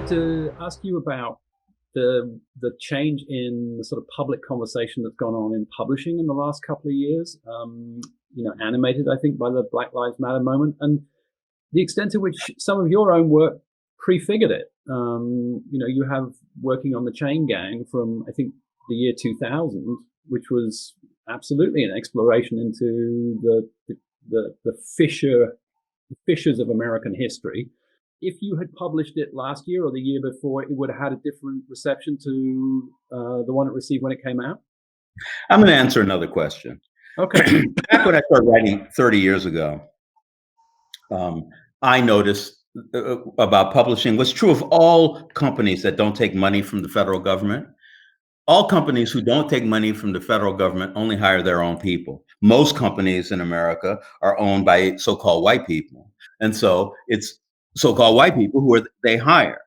to ask you about the change in the sort of public conversation that's gone on in publishing in the last couple of years. Animated, I think, by the Black Lives Matter moment, and the extent to which some of your own work prefigured it. You have working on the Chain Gang from, I think, the year 2000, which was absolutely an exploration into the fissures of American history. If you had published it last year or the year before, it would have had a different reception to the one it received when it came out? I'm going to answer another question. Okay. Back when I started writing 30 years ago, I noticed about publishing what's true of all companies that don't take money from the federal government. All companies who don't take money from the federal government only hire their own people. Most companies in America are owned by so-called white people. And so it's so-called white people they hire.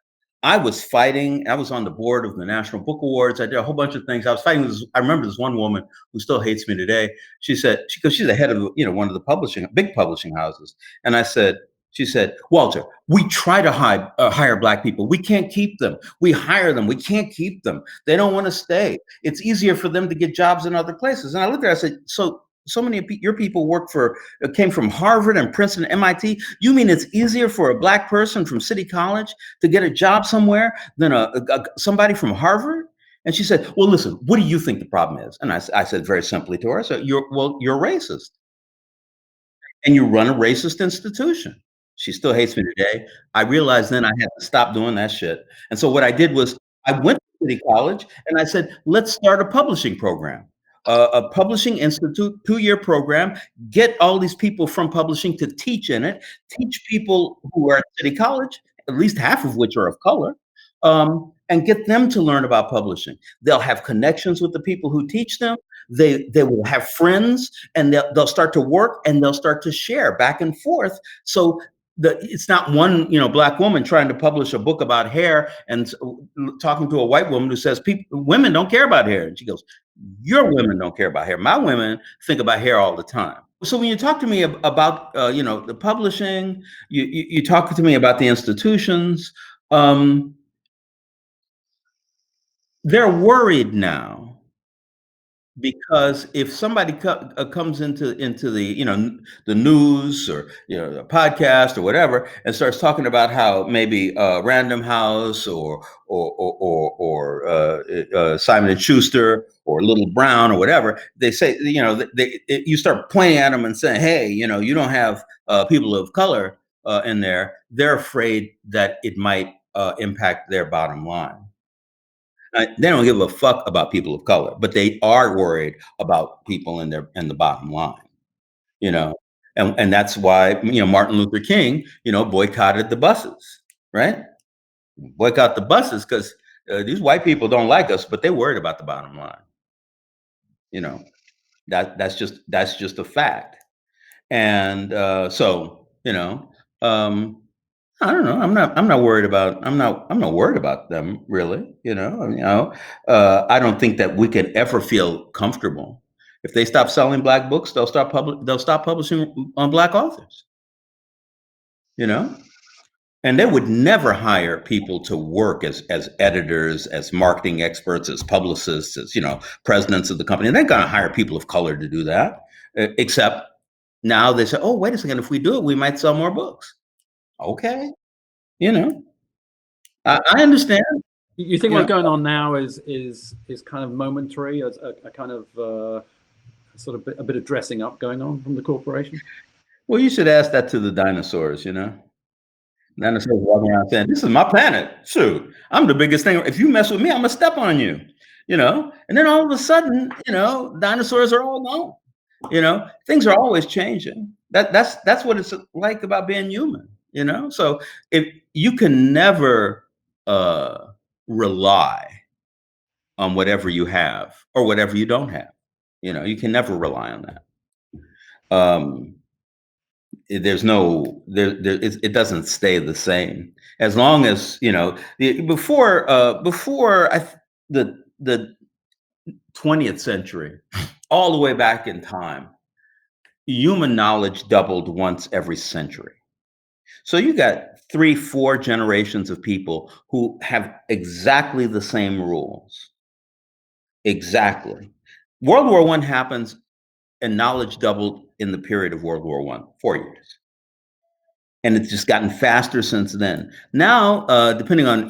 I was on the board of the National Book Awards. I did a whole bunch of things. I was fighting this. I remember this one woman who still hates me today. She said, because she's the head of, one of the big publishing houses. And she said, Walter, we try to hire Black people. We can't keep them. We hire them. We can't keep them. They don't want to stay. It's easier for them to get jobs in other places. And I looked at her, I said, so many of your people came from Harvard and Princeton, MIT. You mean it's easier for a Black person from City College to get a job somewhere than somebody from Harvard? And she said, well, listen, what do you think the problem is? And I said very simply to her, I said, you're racist. And you run a racist institution. She still hates me today. I realized then I had to stop doing that shit. And so what I did was I went to City College and I said, let's start a publishing program. A publishing institute, 2-year program, get all these people from publishing to teach in it, teach people who are at City College, at least half of which are of color, and get them to learn about publishing. They'll have connections with the people who teach them. They will have friends, and they'll start to work, and they'll start to share back and forth. So it's not one Black woman trying to publish a book about hair and talking to a white woman who says women don't care about hair, and she goes, your women don't care about hair. My women think about hair all the time. So when you talk to me about the publishing, you talk to me about the institutions. They're worried now because if somebody comes into the the news or a podcast or whatever and starts talking about how maybe Random House or Simon and Schuster or Little Brown or whatever, they say you start pointing at them and saying, hey, you don't have people of color in there. They're afraid that it might impact their bottom line. They don't give a fuck about people of color, but they are worried about people in the bottom line, and that's why Martin Luther King boycotted the buses, right? Boycott the buses because these white people don't like us, but they're worried about the bottom line. That's just a fact, and I don't know. I'm not worried about. I'm not worried about them really. I don't think that we can ever feel comfortable. If they stop selling Black books, they'll stop publishing on Black authors. And they would never hire people to work as editors, as marketing experts, as publicists, as presidents of the company. They're going to hire people of color to do that. Except now they say, oh, wait a second. If we do it, we might sell more books. Okay. I understand. You think what's going on now is kind of momentary, as a kind of sort of a bit of dressing up going on from the corporation? Well, you should ask that to the dinosaurs. Dinosaurs walking around saying, "This is my planet. Shoot, I'm the biggest thing. If you mess with me, I'm gonna step on you." And then all of a sudden, dinosaurs are all gone. Things are always changing. That's what it's like about being human. So if you can never rely on whatever you have or whatever you don't have, you can never rely on that. There's no it doesn't stay the same as long as before the 20th century, all the way back in time, human knowledge doubled once every century. So you got 3, 4 generations of people who have exactly the same rules. Exactly. World War One happens and knowledge doubled in the period of World War One, 4 years. And it's just gotten faster since then. Now, depending on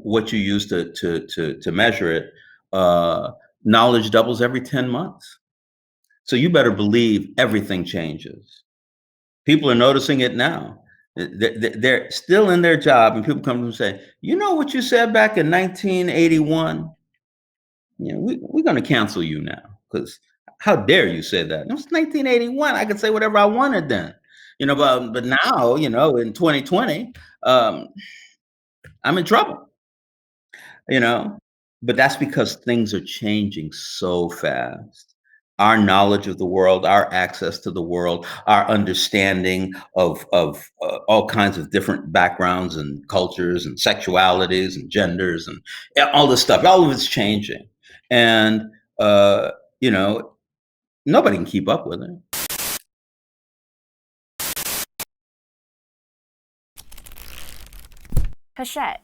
what you use to measure it, uh, knowledge doubles every 10 months. So you better believe everything changes. People are noticing it now. They're still in their job, and people come to them and say, "You know what you said back in 1981? We're going to cancel you now because how dare you say that? It was 1981. I could say whatever I wanted then, but now, in 2020, um, I'm in trouble, you know. But that's because things are changing so fast. Our knowledge of the world, our access to the world, our understanding of all kinds of different backgrounds and cultures and sexualities and genders and all this stuff, all of it's changing, and uh, you know nobody can keep up with it. Hachette.